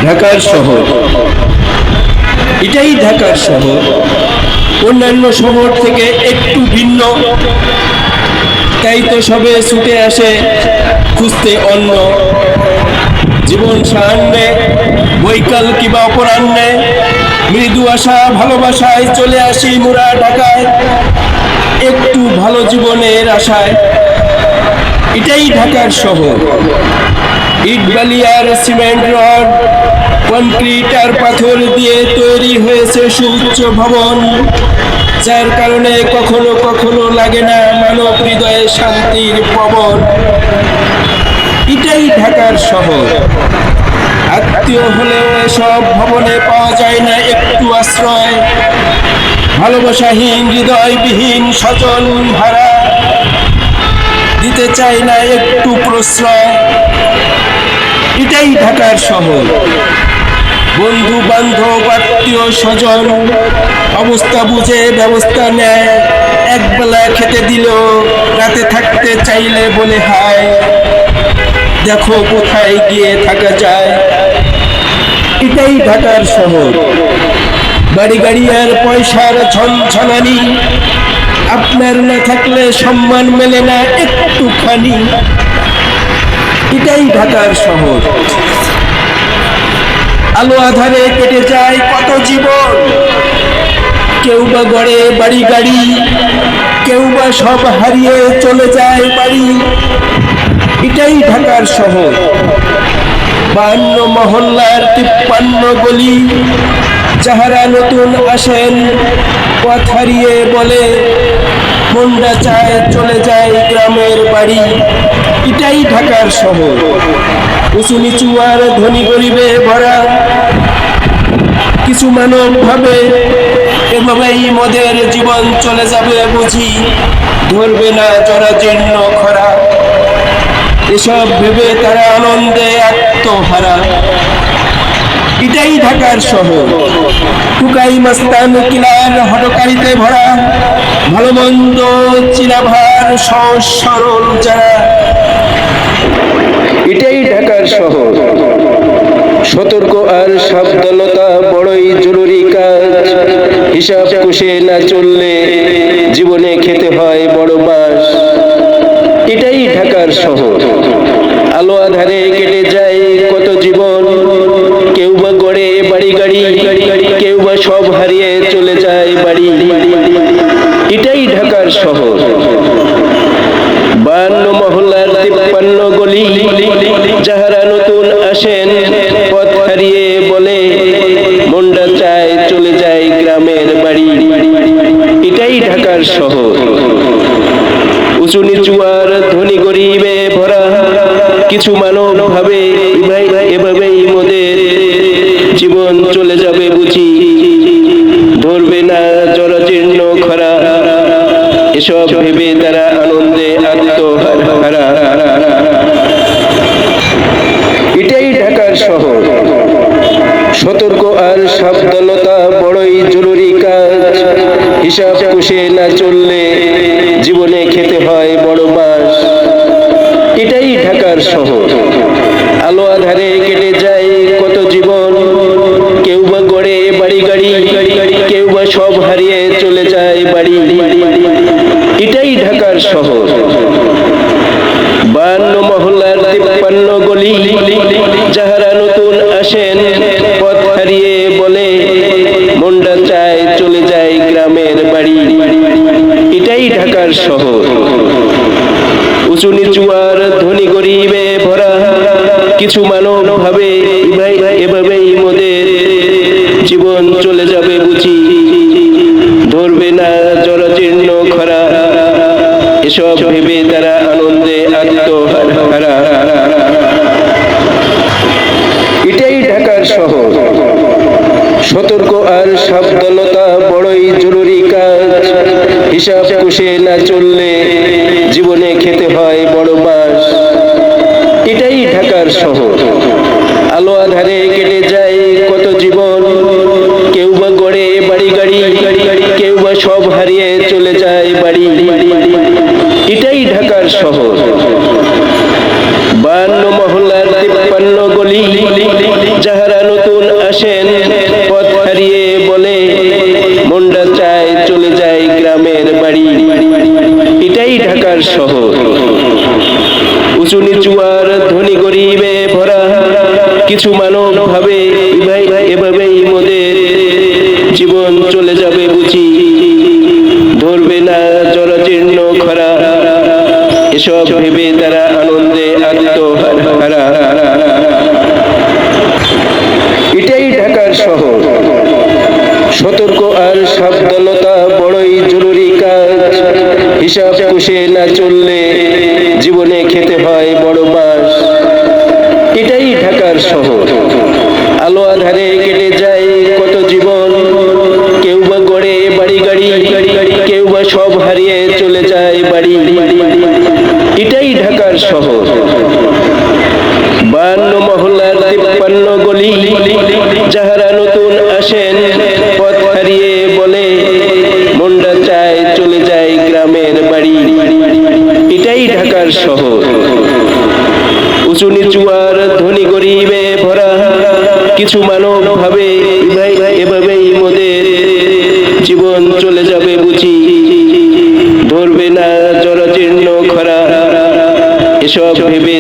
ঢাকার শহর, এটাই ঢাকার শহর। অন্যান্য শহর থেকে একটু ভিন্ন, তাই তো সবে ছুটে আসে খুঁজতে অন্য। জীবন সায়ান্নে বৈকাল কিবা অপরাহ্নে মৃদু আশা ভালোবাসায় চলে আসি মোরা ঢাকায়, একটু ভালো জীবনের আশায়। এটাই ঢাকার শহর। ইট বালি আর সিমেন্ট রড, কনক্রিট আর পাথর দিয়ে তৈরি হয়েছে সুউচ্চ ভবন, যার কারণে কখনো কখনো লাগে না মানব হৃদয়ে শান্তির পবন। এটাই ঢাকার শহর। আত্মীয় হলেও এসব ভবনে পাওয়া যায় না একটু আশ্রয়, ভালোবাসাহীন হৃদয়বিহীন স্বজন ভাড়া দিতে চাই না একটু প্রশ্রয়। এটাই ঢাকার শহর। বন্ধু বান্ধব আত্মীয় স্বজন অবস্থা বুঝে ব্যবস্থা নেয়, একবেলা খেতে দিল রাতে থাকতে চাইলে বলে হায়, দেখো কোথায় গিয়ে থাকা যায়। এটাই ঢাকার শহর। বাড়ি গাড়ি আর পয়সার ঝনঝনানি, আপনার না থাকলে সম্মান মেলে না একটুখানি। এটাই ঢাকার শহর। আলো আধারে কেটে যায় কত জীবন, কেউ বা গড়ে বাড়ি গাড়ি, কেউ বা সব হারিয়ে চলে যায় বাড়ি। এটাই ঢাকার শহর। 52 মহল্লার 53 গলি, যাহারা নতুন আসেন পথ হারিয়ে বলে মনটা চায় চলে যায় গ্রামের বাড়ি। এটাই ঢাকার শহর। উঁচু নিচু আর ধনী গরিবে ভরা, কিছু মানব ভাবে এভাবেই মোদের জীবন চলে যাবে বুঝি, ধরবে না জরাজীর্ণ খরা। এসব ভেবে তারা আনন্দে আত্মহারা। এটাই ঢাকার শহর। টুকাই মাস্তান কিলার হটকারিতে ভরা, ভালো মন্দ চিরাভার সহজ সরল যারা। এটাই ঢাকার শহর। সতর্ক আর সাবধানতা বড়ই জরুরি কাজ, হিসাব কষে না চললে জীবনে খেতে হয় বড় বাস। এটাই ঢাকার শহর। আলো আধারে কেটে যায় কত জীবন, কেউ বা গড়ে বাড়ি গাড়ি, কেউ বা সব হারিয়ে চলে যায় বাড়ি। এটাই ঢাকার শহর। 52 মহল্লার 53 গলি, যাহারা নতুন আসেন পথ হারিয়ে বলে মনটা চায় চলে যায় গ্রামের বাড়ি। এটাই ঢাকার শহর। উঁচু নিচু আর ধনী গরিবে ভরা, কিছু মানব ভাবে এভাবেই মোদের জীবন চলে যাবে বুঝি, ধরবে না জরাজীর্ণ খরা। এসব ভেবে তারা আনন্দে আত্মহারা। এটাই ঢাকার শহর। সতর্ক আর সাবধানতা বড়ই জরুরি কাজ, হিসাব কষে না চললে জীবনে খেতে হয় বড় বাস। এটাই ঢাকার শহর। আলো আধারে কেটে যায় কত জীবন, কেউ বা গড়ে বাড়ি গাড়ি, কেউ বা সব হারিয়ে চলে যায় বাড়ি। এটাই ঢাকার শহর। 52 মহল্লার 53 গলি, যাহারা নতুন আসেন পথ হারিয়ে বলে মনটা চায় চলে যায় গ্রামের বাড়ি। এটাই ঢাকার শহর। উঁচু নিচু আর ধনী গরিবে ভরা, কিছু মানব ভাবে এভাবেই মোদের জীবন চলে যাবে বুঝি, ধরবে না জরাজীর্ণ খরা। এসব ভেবে তারা আনন্দে আত্মহারা। এটাই ঢাকার শহর। সতর্ক আর সাবধানতা বড়ই জরুরি কাজ, হিসাব কষে না চললে জীবনে খেতে হয় বড় বাস। এটাই ঢাকার শহর। আলো আধারে কেটে যায় কত জীবন, কেউ বা গড়ে বাড়ি গাড়ি, কেউ বা সব হারিয়ে চলে যায় বাড়ি। এটাই ঢাকার শহর। 52 মহল্লার 53 গলি, যাহারা কিছু মানব ভাবে এভাবেই মোদের জীবন চলে যাবে বুঝি, ধরবে না জরাজীর্ণ খরা, এসব ভেবে তারা আনন্দে আত্মহারা। এটাই ঢাকার শহর, সতর্ক আর সাবধানতা বড়ই জরুরি কাজ। হিসাব কষে না চললে জীবনে খেতে হয় বড় বাস। এটাই ঢাকার শহর, আলো আধারে কেটে যায় কত জীবন, কেউ বা গড়ে বাড়ি গাড়ি, কেউ বা সব হারিয়ে চলে যায় বাড়ি। এটাই ঢাকার শহর, 52 মহল্লার 53 গলি, যাহারা নতুন আসেন পথ হারিয়ে বলে মনটা চায় চলে যায় গ্রামের বাড়ি। এটাই ঢাকার শহর, উঁচু নিচু আর ধনী গরিবে ভরা, কিছু মানব ভাবে এভাবেই মোদের জীবন চলে যাবে বুঝি, ধরবে না জরাজীর্ণ খরা, এসব ভেবে